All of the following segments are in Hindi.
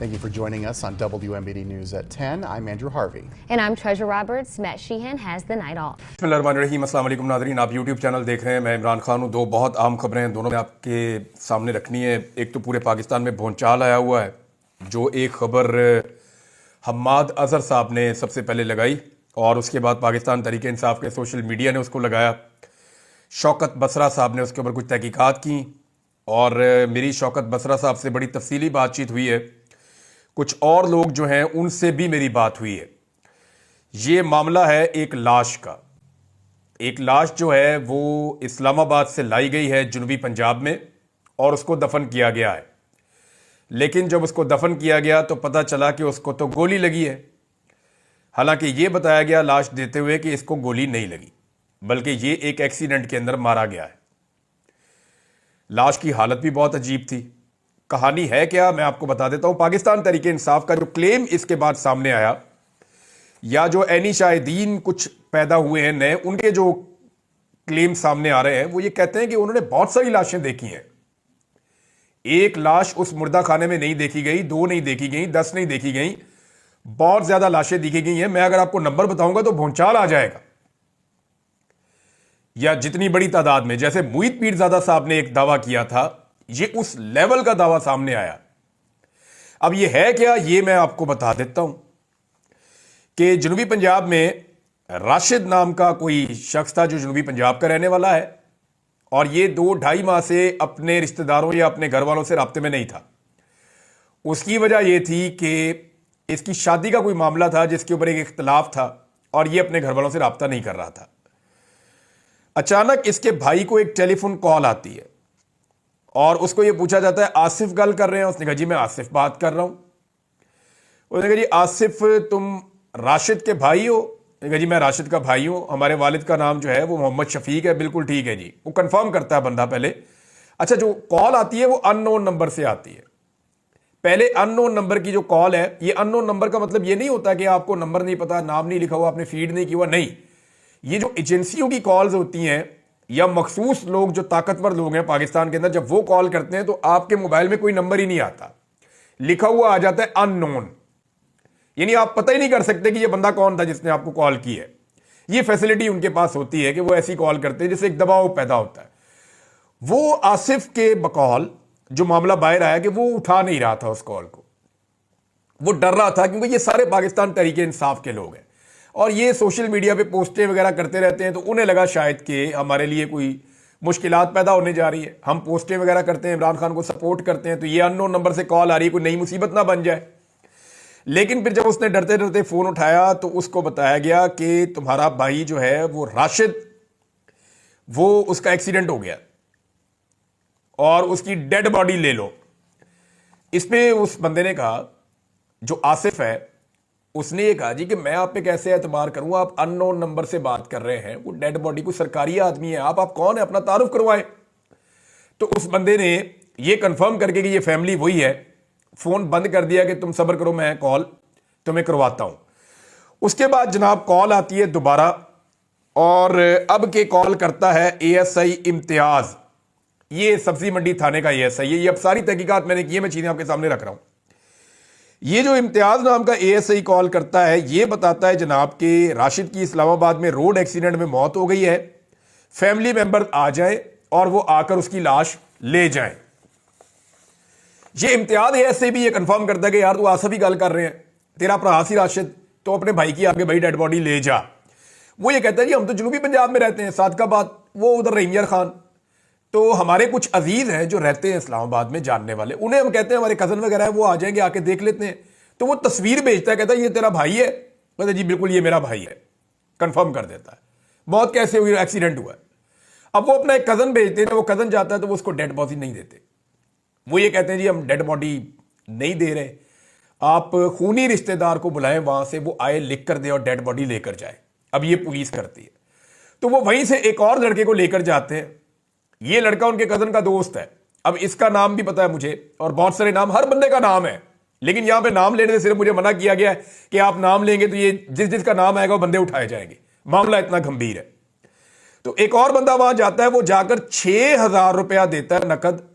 Thank you for joining us on WMBD News at 10. I'm Andrew Harvey. And I'm Treasure Roberts. Matt Sheehan has the night off. बिस्मिल्लाहिर्रहमानिर्रहीम। अस्सलाम वालेकुम नाज़रीन, आप YouTube चैनल देख रहे हैं। मैं इमरान खान हूँ। दो बहुत अहम खबरें हैं, दोनों में आपके सामने रखनी है। एक तो पूरे पाकिस्तान में भूचाल आया हुआ है, जो एक खबर हम्माद अजहर साहब ने सबसे पहले लगाई और उसके बाद पाकिस्तान तहरीक इंसाफ के सोशल मीडिया ने उसको लगाया। शौकत बसरा साहब ने उसके ऊपर कुछ तहकीकात की और मेरी शौकत बसरा साहब से बड़ी तफसीली बातचीत हुई है। कुछ और लोग जो हैं उनसे भी मेरी बात हुई है। ये मामला है एक लाश का। एक लाश जो है वो इस्लामाबाद से लाई गई है जनूबी पंजाब में और उसको दफन किया गया है। लेकिन जब उसको दफन किया गया तो पता चला कि उसको तो गोली लगी है। हालांकि ये बताया गया लाश देते हुए कि इसको गोली नहीं लगी, बल्कि ये एक एक्सीडेंट के अंदर मारा गया है। लाश की हालत भी बहुत अजीब थी। कहानी है क्या, मैं आपको बता देता हूं। पाकिस्तान तहरीक इंसाफ का जो क्लेम इसके बाद सामने आया, या जो ऐनी शाहिदीन कुछ पैदा हुए हैं नए, उनके जो क्लेम सामने आ रहे हैं वो ये कहते हैं कि उन्होंने बहुत सारी लाशें देखी हैं। एक लाश उस मुर्दा खाने में नहीं देखी गई, दो नहीं देखी गई, 10 नहीं देखी गई, बहुत ज्यादा लाशें देखी गई हैं। मैं अगर आपको नंबर बताऊंगा तो भूचाल आ जाएगा। या जितनी बड़ी तादाद में, जैसे मुईद पीरजादा साहब ने एक दावा किया था, ये उस लेवल का दावा सामने आया। अब ये है क्या, ये मैं आपको बता देता हूं कि जनूबी पंजाब में राशिद नाम का कोई शख्स था जो जनूबी पंजाब का रहने वाला है और ये 2-2.5 माह से अपने रिश्तेदारों या अपने घर वालों से राब्ते में नहीं था। उसकी वजह यह थी कि इसकी शादी का कोई मामला था जिसके ऊपर एक इख्तलाफ था और ये अपने घर वालों से राब्ता नहीं कर रहा था। अचानक इसके भाई को एक टेलीफोन कॉल आती है और उसको ये पूछा जाता है, आसिफ गल कर रहे हैं? उसने कहा जी मैं आसिफ बात कर रहा हूं। उसने कहा जी आसिफ तुम राशिद के भाई हो? उसने कहा जी मैं राशिद का भाई हूं, हमारे वालिद का नाम जो है वो मोहम्मद शफीक है। बिल्कुल ठीक है जी। वो कंफर्म करता है बंदा पहले। अच्छा, जो कॉल आती है वो अननोन नंबर से आती है। पहले अननोन नंबर की जो कॉल है, ये अननोन नंबर का मतलब ये नहीं होता कि आपको नंबर नहीं पता, नाम नहीं लिखा हुआ, आपने फीड नहीं किया हुआ, नहीं। ये जो एजेंसियों की कॉल्स होती हैं या मखसूस लोग जो ताकतवर लोग हैं पाकिस्तान के अंदर, जब वो कॉल करते हैं तो आपके मोबाइल में कोई नंबर ही नहीं आता, लिखा हुआ आ जाता है अननोन। यानी आप पता ही नहीं कर सकते कि ये बंदा कौन था जिसने आपको कॉल की है। ये फैसिलिटी उनके पास होती है कि वो ऐसी कॉल करते हैं जिससे एक दबाव पैदा होता है। वो आसिफ के बकौल जो मामला बाहर आया कि वो उठा नहीं रहा था उस कॉल को, वो डर रहा था क्योंकि ये सारे पाकिस्तान तहरीक इंसाफ के लोग हैं और ये सोशल मीडिया पे पोस्टें वगैरह करते रहते हैं, तो उन्हें लगा शायद कि हमारे लिए कोई मुश्किलात पैदा होने जा रही है। हम पोस्टें वगैरह करते हैं, इमरान खान को सपोर्ट करते हैं, तो ये अननोन नंबर से कॉल आ रही है, कोई नई मुसीबत ना बन जाए। लेकिन फिर जब उसने डरते डरते फोन उठाया तो उसको बताया गया कि तुम्हारा भाई जो है वो राशिद, वो उसका एक्सीडेंट हो गया और उसकी डेड बॉडी ले लो। इस पे उस बंदे ने कहा, जो आसिफ है, उसने ये कहा जी कि मैं आप पे कैसे एतबार करूं, आप अननोन नंबर से बात कर रहे हैं, वो डेड बॉडी को सरकारी आदमी है, आप कौन है, अपना तारुफ करवाएं। तो उस बंदे ने ये कंफर्म करके कि ये फैमिली वही है, फोन बंद कर दिया कि तुम सब्र करो, मैं कॉल तुम्हें करवाता हूं। उसके बाद जनाब कॉल आती है दोबारा और अब के कॉल करता है एएसआई इम्तियाज। ये सब्जी मंडी थाने का एएसआई है। ये अब सारी तहकीकात मैंने की है, मैं चीजें आपके सामने रख रहा हूं। ये जो इम्तियाज नाम का एएसआई कॉल करता है, ये बताता है जनाब कि राशिद की इस्लामाबाद में रोड एक्सीडेंट में मौत हो गई है, फैमिली मेंबर आ जाए और वो आकर उसकी लाश ले जाएं। ये इम्तियाज एएसआई भी ये कंफर्म करता है कि यार तू आसिफ ही गल कर रहे हैं, तेरा भरा सी राशिद, तो अपने भाई की आगे भाई डेड बॉडी ले जा। वो ये कहता है जी हम तो जनूबी पंजाब में रहते हैं, सादकाबाद, वो उधर रहीम खान, तो हमारे कुछ अजीज हैं जो रहते हैं इस्लामाबाद में, जानने वाले, उन्हें हम कहते हैं हमारे कजन वगैरह है, वो आ जाएंगे, आके देख लेते हैं। तो वो तस्वीर भेजता है, कहता है ये तेरा भाई है? कहता जी बिल्कुल ये मेरा भाई है। कंफर्म कर देता है। मौत कैसे हुई, एक्सीडेंट हुआ है। अब वो अपना एक कजन भेजते हैं, वो कजन जाता है तो वो उसको डेड बॉडी नहीं देते। वो ये कहते हैं जी हम डेड बॉडी नहीं दे रहे, आप खूनी रिश्तेदार को बुलाएं, वहां से वो आए, लिख कर दे और डेड बॉडी लेकर जाए। अब ये पुलिस करती है। तो वो वहीं से एक और लड़के को लेकर जाते हैं। ये लड़का उनके कजन का दोस्त है। अब इसका नाम भी पता है मुझे और बहुत सारे नाम, हर बंदे का नाम है, लेकिन यहां पे नाम लेने से सिर्फ मुझे मना किया गया है कि आप नाम लेंगे तो ये जिस जिसका नाम आएगा वो बंदे उठाए जाएंगे। मामला इतना गंभीर है। तो एक और बंदा वहां जाता है, वो जाकर 6,000 रुपया देता है नकद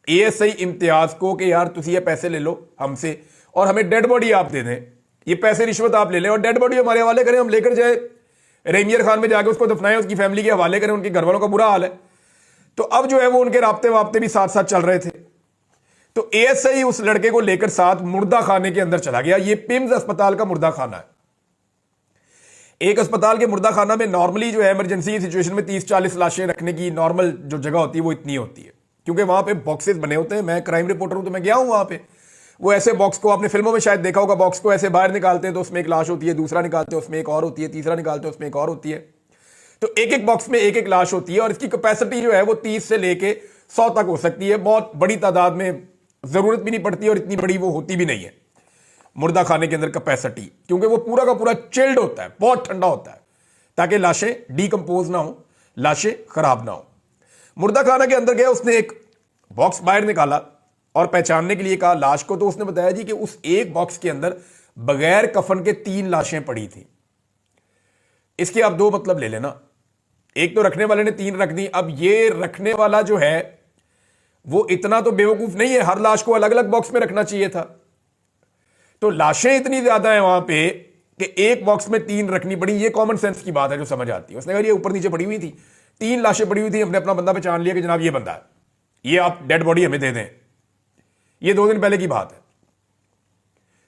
एएसआई इम्तियाज को कि यार तुम ये पैसे ले लो हमसे और हमें डेड बॉडी आप दे दें, ये पैसे रिश्वत आप ले लें और डेड बॉडी हमारे हवाले करें, हम लेकर जाए रेमियर खान में जाके उसको दफनाएं, उसकी फैमिली के हवाले करें, उनके घर वालों का बुरा हाल है। तो अब जो है वो उनके राब्ते वाब्ते भी साथ साथ चल रहे थे। तो एएसआई उस लड़के को लेकर साथ मुर्दा खाने के अंदर चला गया। ये पिम्स अस्पताल का मुर्दा खाना है। एक अस्पताल के मुर्दा खाना में नॉर्मली जो है इमरजेंसी सिचुएशन में 30-40 लाशें रखने की नॉर्मल जो जगह होती है वो इतनी होती है, क्योंकि वहां पे बॉक्सेस बने होते हैं। मैं क्राइम रिपोर्टर हूं तो मैं गया हूं वहां पे। वो ऐसे बॉक्स को आपने फिल्मों में शायद देखा होगा, बॉक्स को ऐसे बाहर निकालते हैं तो उसमें एक लाश होती है, दूसरा निकालते हैं उसमें एक और होती है, तीसरा निकालते हैं उसमें एक और होती है। तो एक एक बॉक्स में एक एक लाश होती है और इसकी कैपेसिटी जो है वो 30 से लेके 100 तक हो सकती है। बहुत बड़ी तादाद में जरूरत भी नहीं पड़ती और इतनी बड़ी वो होती भी नहीं है मुर्दा खाने के अंदर कैपेसिटी, क्योंकि वो पूरा का पूरा चिल्ड होता है, बहुत ठंडा होता है, ताकि लाशें डीकंपोज ना हो, लाशें खराब ना हो। मुर्दा खाना के अंदर गया, उसने एक बॉक्स बाहर निकाला और पहचानने के लिए कहा लाश को। तो उसने बताया जी कि उस एक बॉक्स के अंदर बगैर कफन के 3 लाशें पड़ी थी। इसके आप 2 मतलब ले लेना, एक तो रखने वाले ने 3 रख दी। अब ये रखने वाला जो है वो इतना तो बेवकूफ नहीं है, हर लाश को अलग अलग बॉक्स में रखना चाहिए था। तो लाशें इतनी ज्यादा है वहां पे कि एक बॉक्स में 3 रखनी पड़ी। ये कॉमन सेंस की बात है जो समझ आती है। उसने कहा ये ऊपर नीचे पड़ी हुई थी, 3 लाशें पड़ी हुई थी, हमने अपना बंदा पहचान लिया कि जनाब ये बंदा है, ये आप डेड बॉडी हमें दे दें। ये 2 दिन पहले की बात है।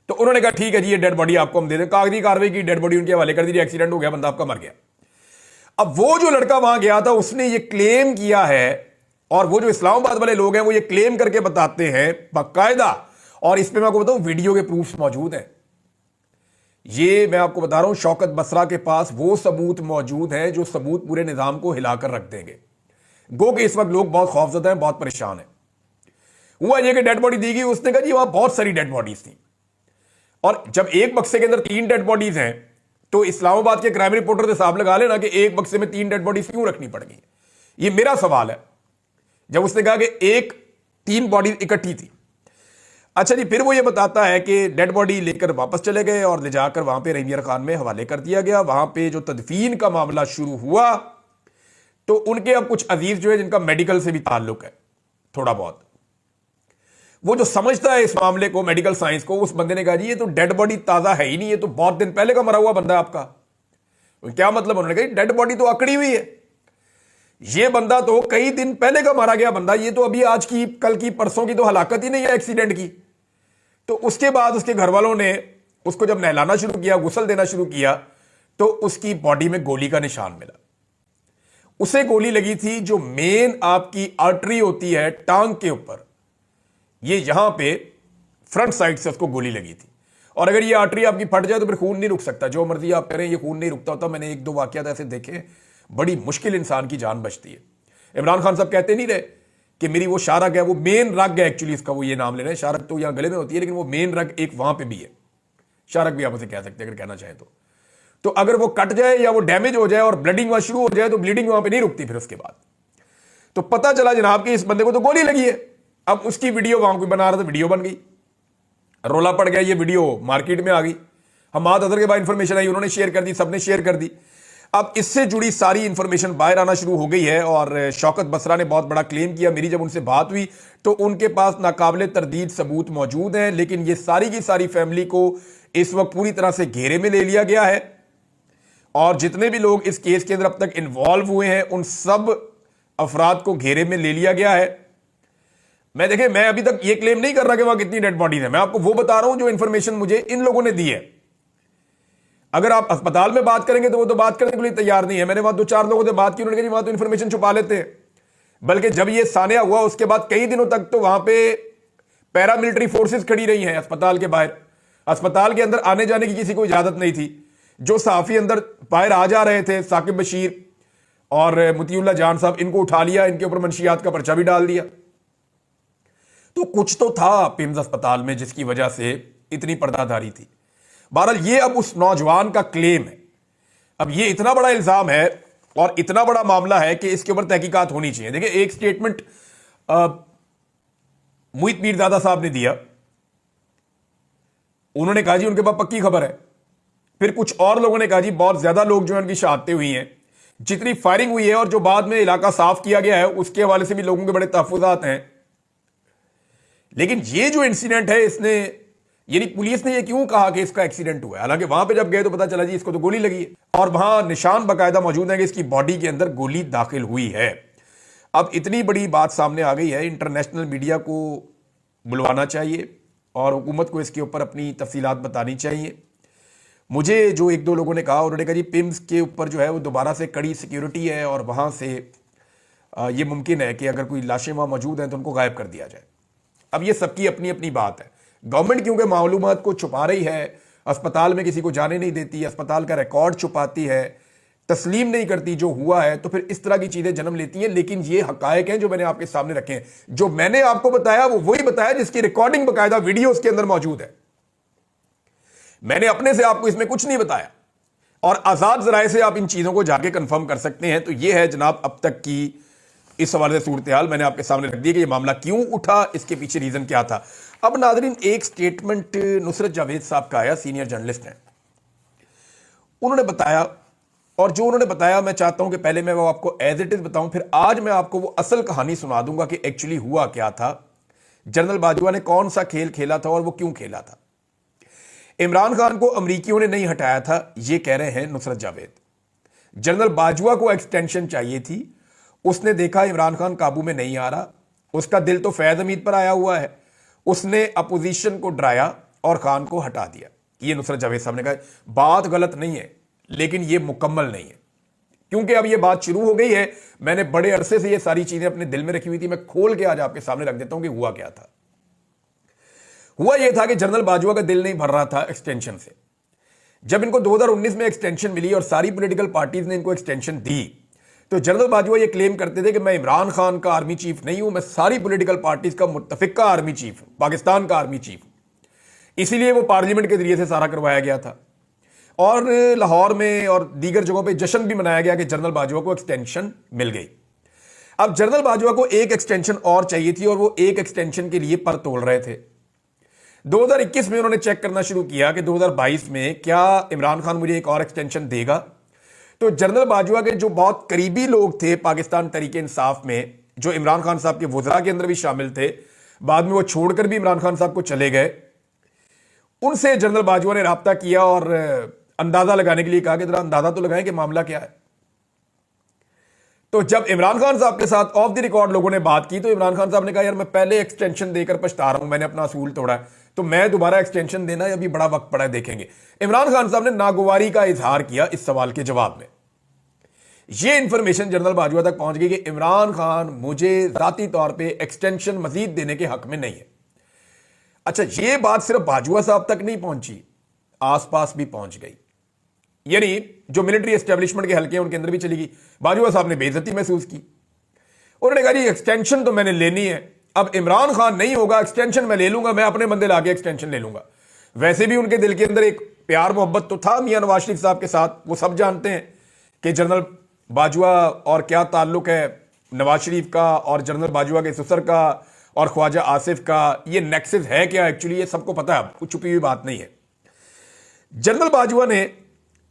तो उन्होंने कहा ठीक है जी ये डेड बॉडी आपको हम दे दें। कागजी कार्रवाई की, डेड बॉडी उनके हवाले कर दी, एक्सीडेंट हो गया, बंदा आपका मर गया। अब वो जो लड़का वहां गया था उसने ये क्लेम किया है, और वो जो इस्लामाबाद वाले लोग हैं वो ये क्लेम करके बताते हैं बाकायदा, और इस पे मैं आपको बताऊं वीडियो के प्रूफ्स मौजूद हैं। ये मैं आपको बता रहा हूं, शौकत बसरा के पास वो सबूत मौजूद हैं जो सबूत पूरे निजाम को हिलाकर रख देंगे। गो कि इस वक्त लोग बहुत खौफजदा हैं, बहुत परेशान हैं। हुआ ये कि डेड बॉडी दी गई, उसने कहा जी वहां बहुत सारी डेड बॉडीज थी, और जब एक बक्से के अंदर 3 डेड बॉडीज हैं तो इस्लामाबाद के क्राइम रिपोर्टर से हिसाब लगा लेना कि एक बक्से में 3 डेड बॉडीज क्यों रखनी पड़ गई। ये मेरा सवाल है, जब उसने कहा कि 3 बॉडी इकट्ठी थी। अच्छा जी, फिर वो ये बताता है कि डेड बॉडी लेकर वापस चले गए और ले जाकर वहां पे रेमियर खान में हवाले कर दिया गया। वहां पे जो तदफीन का मामला शुरू हुआ तो उनके अब कुछ अजीज जो है जिनका मेडिकल से भी ताल्लुक है थोड़ा बहुत, वो जो समझता है इस मामले को, मेडिकल साइंस को, उस बंदे ने कहा जी ये तो डेड बॉडी ताजा है ही नहीं, ये तो बहुत दिन पहले का मरा हुआ बंदा है आपका। क्या मतलब? उन्होंने कहा डेड बॉडी तो अकड़ी हुई है, ये बंदा तो कई दिन पहले का मारा गया बंदा, ये तो अभी आज की, कल की, परसों की तो हलाकत ही नहीं है एक्सीडेंट की। तो उसके बाद उसके घर वालों ने उसको जब नहलाना शुरू किया, गुस्ल देना शुरू किया, तो उसकी बॉडी में गोली का निशान मिला। उसे गोली लगी थी जो मेन आपकी आर्टरी होती है टांग के ऊपर, ये यहां पे फ्रंट साइड से उसको गोली लगी थी। और अगर ये आर्टरी आपकी फट जाए तो फिर खून नहीं रुक सकता, जो मर्जी आप करें ये खून नहीं रुकता होता। मैंने 1-2 वाकयात ऐसे देखे, बड़ी मुश्किल इंसान की जान बचती है। इमरान खान साहब कहते नहीं रहे कि मेरी वो शारक है, वो मेन रग है एक्चुअली, इसका वो ये नाम ले रहे हैं। शारक तो यहां गले में होती है, लेकिन वो मेन रग एक वहां पे भी है, शारक भी आप उसे कह सकते हैं अगर कहना चाहें तो अगर वो कट जाए या वो डैमेज हो जाए और ब्लीडिंग वहां शुरू हो जाए तो ब्लीडिंग वहां पे नहीं रुकती फिर उसके बाद। तो पता चला जनाब कि इस बंदे को तो गोली लगी है। अब उसकी वीडियो वहां कोई बना रहा था, वीडियो बन गई, रोला पड़ गया, ये वीडियो मार्केट में आ गई। हमाद अदर के बाद इंफॉर्मेशन आई, उन्होंने शेयर कर दी, सबने शेयर कर दी। अब इससे जुड़ी सारी इंफॉर्मेशन बाहर आना शुरू हो गई है और शौकत बसरा ने बहुत बड़ा क्लेम किया। मेरी जब उनसे बात हुई तो उनके पास नाकाबिले तरदीद सबूत मौजूद हैं, लेकिन ये सारी की सारी फैमिली को इस वक्त पूरी तरह से घेरे में ले लिया गया है और जितने भी लोग इस केस के अंदर अब तक इन्वॉल्व हुए हैं उन सब अफराद को घेरे में ले लिया गया है। मैं अभी तक ये क्लेम नहीं कर रहा कि वहां कितनी डेड बॉडीज है, मैं आपको वो बता रहा हूं जो इंफॉर्मेशन मुझे इन लोगों ने दी है। अगर आप अस्पताल में बात करेंगे तो वो तो बात करने के लिए तैयार नहीं है। मैंने वहां 2-4 लोगों से बात की, उन्होंने कहा वहां तो इंफॉर्मेशन छुपा लेते हैं। बल्कि जब ये सानिया हुआ उसके बाद कई दिनों तक तो वहां पे पैरामिलिट्री फोर्सेस खड़ी रही हैं अस्पताल के बाहर। अस्पताल के अंदर आने जाने की किसी को इजाजत नहीं थी। जो सहाफी अंदर बाहर आ जा रहे थे, साकिब बशीर और मुतीउल्लाह जान साहब, इनको उठा लिया, इनके ऊपर मंशियात का पर्चा भी डाल दिया। तो कुछ तो था पिम्स अस्पताल में जिसकी वजह से इतनी पर्दादारी थी। बहरहाल ये अब उस नौजवान का क्लेम है। अब ये इतना बड़ा इल्जाम है और इतना बड़ा मामला है कि इसके ऊपर तहकीकात होनी चाहिए। देखिए, एक स्टेटमेंट मुहित मीरजादा साहब ने दिया, उन्होंने कहा जी उनके पास पक्की खबर है। फिर कुछ और लोगों ने कहा जी बहुत ज्यादा लोग जो है उनकी शहादतें हुई हैं, जितनी फायरिंग हुई है और जो बाद में इलाका साफ किया गया है उसके हवाले से भी लोगों के बड़े तहफुजात हैं। लेकिन ये जो इंसिडेंट है इसने यानी पुलिस ने ये क्यों कहा कि इसका एक्सीडेंट हुआ है, हालांकि वहां पे जब गए तो पता चला जी इसको तो गोली लगी है और वहां निशान बाकायदा मौजूद है कि इसकी बॉडी के अंदर गोली दाखिल हुई है। अब इतनी बड़ी बात सामने आ गई है, इंटरनेशनल मीडिया को बुलवाना चाहिए और हुकूमत को इसके ऊपर अपनी तफसीलात बतानी चाहिए। मुझे जो एक दो लोगों ने कहा, उन्होंने कहा जी पिम्स के ऊपर जो है वो दोबारा से कड़ी सिक्योरिटी है और वहाँ से ये मुमकिन है कि अगर कोई लाशें वहाँ मौजूद हैं तो उनको गायब कर दिया जाए। अब ये सबकी अपनी अपनी बात है। गवर्नमेंट क्योंकि मालूमात को छुपा रही है, अस्पताल में किसी को जाने नहीं देती, अस्पताल का रिकॉर्ड छुपाती है, तस्लीम नहीं करती जो हुआ है, तो फिर इस तरह की चीज़ें जन्म लेती हैं। लेकिन ये हकायक हैं जो मैंने आपके सामने रखे हैं। जो मैंने आपको बताया वो वही बताया जिसकी रिकॉर्डिंग बाकायदा वीडियो उसके अंदर मौजूद है। मैंने अपने से आपको इसमें कुछ नहीं बताया और आजाद जराए से आप इन चीज़ों को जाके कंफर्म कर सकते हैं। तो ये है जनाब अब तक की इस हवाले से सूरत हाल मैंने आपके सामने रख दी कि ये मामला क्यों उठा, इसके पीछे रीज़न क्या था। अब नाज़रीन, एक स्टेटमेंट नुसरत जावेद साहब का आया, सीनियर जर्नलिस्ट हैं। उन्होंने बताया और जो उन्होंने बताया मैं चाहता हूं कि पहले मैं वो आपको एज इट इज बताऊं, फिर आज मैं आपको वो असल कहानी सुना दूंगा कि एक्चुअली हुआ क्या था, जनरल बाजवा ने कौन सा खेल खेला था और वो क्यों खेला था। इमरान खान को अमरीकियों ने नहीं हटाया था, ये कह रहे हैं नुसरत जावेद। जनरल बाजवा को एक्सटेंशन चाहिए थी, उसने देखा इमरान खान काबू में नहीं आ रहा, उसका दिल तो फैज हमीद पर आया हुआ है, उसने अपोजिशन को डराया और खान को हटा दिया। ये नुसरत जावेद साहब ने कहा। बात गलत नहीं है लेकिन ये मुकम्मल नहीं है, क्योंकि अब ये बात शुरू हो गई है। मैंने बड़े अरसे से ये सारी चीजें अपने दिल में रखी हुई थी, मैं खोल के आज आपके सामने रख देता हूं कि हुआ क्या था। हुआ यह था कि जनरल बाजवा का दिल नहीं भर रहा था एक्सटेंशन से। जब इनको 2019 में एक्सटेंशन मिली और सारी पॉलिटिकल पार्टीज ने इनको एक्सटेंशन दी, तो जनरल बाजवा ये क्लेम करते थे कि मैं इमरान खान का आर्मी चीफ नहीं हूं, मैं सारी पॉलिटिकल पार्टीज का मुत्तफिका आर्मी चीफ हूं, पाकिस्तान का आर्मी चीफ हूं। इसीलिए वो पार्लियामेंट के जरिए से सारा करवाया गया था और लाहौर में और दीगर जगहों पे जश्न भी मनाया गया कि जनरल बाजवा को एक्सटेंशन मिल गई। अब जनरल बाजवा को एक एक्सटेंशन और चाहिए थी और वो एक एक्सटेंशन के लिए पर तोल रहे थे। 2021 में उन्होंने चेक करना शुरू किया कि 2022 में क्या इमरान खान मुझे एक और एक्सटेंशन देगा। तो जनरल बाजवा के जो बहुत करीबी लोग थे पाकिस्तान तहरीक इंसाफ में, जो इमरान खान साहब के वज़रा के अंदर भी शामिल थे, बाद में वो छोड़कर भी इमरान खान साहब को चले गए, उनसे जनरल बाजवा ने राब्ता किया और अंदाजा लगाने के लिए कहा कि जरा अंदाजा तो लगाएं कि मामला क्या है। तो जब इमरान खान साहब के साथ ऑफ द रिकॉर्ड लोगों ने बात की तो इमरान खान साहब ने कहा यार मैं पहले एक्सटेंशन देकर पछता रहा हूं, मैंने अपना असूल तोड़ा है, तो मैं दोबारा एक्सटेंशन देना है, अभी बड़ा वक्त पड़ा है, देखेंगे। इमरान खान साहब ने नागवारी का इजहार किया इस सवाल के जवाब में। यह इंफॉर्मेशन जनरल बाजवा तक पहुंच गई कि इमरान खान मुझे जाती तौर पर एक्सटेंशन मजीद देने के हक में नहीं है। अच्छा, यह बात सिर्फ बाजवा साहब तक नहीं पहुंची, आसपास भी पहुंच गई, यानी जो मिलिट्री एस्टेब्लिशमेंट के हल्के हैं उनके अंदर भी चली गई। बाजवा साहब ने बेइज्जती महसूस की, उन्होंने कहा जी एक्सटेंशन तो मैंने लेनी है, अब इमरान खान नहीं होगा, एक्सटेंशन मैं ले लूंगा, मैं अपने बंदे लाके एक्सटेंशन ले लूंगा। वैसे भी उनके दिल के अंदर एक प्यार मोहब्बत तो था मियां नवाज शरीफ साहब के साथ, वो सब जानते हैं कि जनरल बाजवा और क्या ताल्लुक है नवाज शरीफ का और जनरल बाजवा के ससुर का और ख्वाजा आसिफ का, ये नेक्सस है क्या एक्चुअली, ये सबको पता है, कुछ छुपी हुई बात नहीं है। जनरल बाजवा ने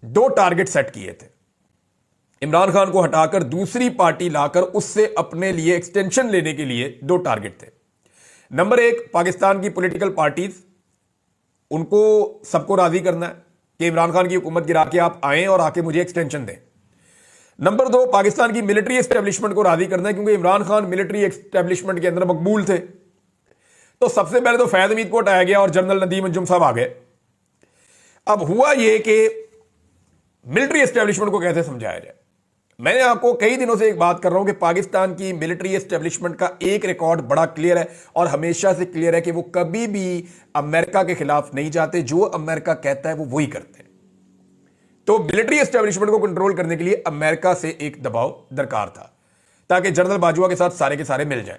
2 टारगेट सेट किए थे, इमरान खान को हटाकर दूसरी पार्टी लाकर उससे अपने लिए एक्सटेंशन लेने के लिए 2 टारगेट थे। नंबर 1, पाकिस्तान की पॉलिटिकल पार्टीज, उनको सबको राजी करना है कि इमरान खान की हुकूमत गिरा के आप आएं और आके मुझे एक्सटेंशन दें। नंबर 2, पाकिस्तान की मिलिट्री एस्टेब्लिशमेंट को राजी करना है, क्योंकि इमरान खान मिलिट्री एस्टेब्लिशमेंट के अंदर मकबूल थे। तो सबसे पहले तो फैज हमीद को हटाया गया और जनरल नदीम अंजुम साहब आ गए। अब हुआ यह कि मिलिट्री एस्टेब्लिशमेंट को कैसे समझाया जाए। मैंने आपको कई दिनों से एक बात कर रहा हूं कि पाकिस्तान की मिलिट्री एस्टेब्लिशमेंट का एक रिकॉर्ड बड़ा क्लियर है और हमेशा से क्लियर है कि वो कभी भी अमेरिका के खिलाफ नहीं जाते, जो अमेरिका कहता है वो वही करते हैं। तो मिलिट्री एस्टेब्लिशमेंट को कंट्रोल करने के लिए अमेरिका से एक दबाव दरकार था ताकि जनरल बाजवा के साथ सारे के सारे मिल जाएं।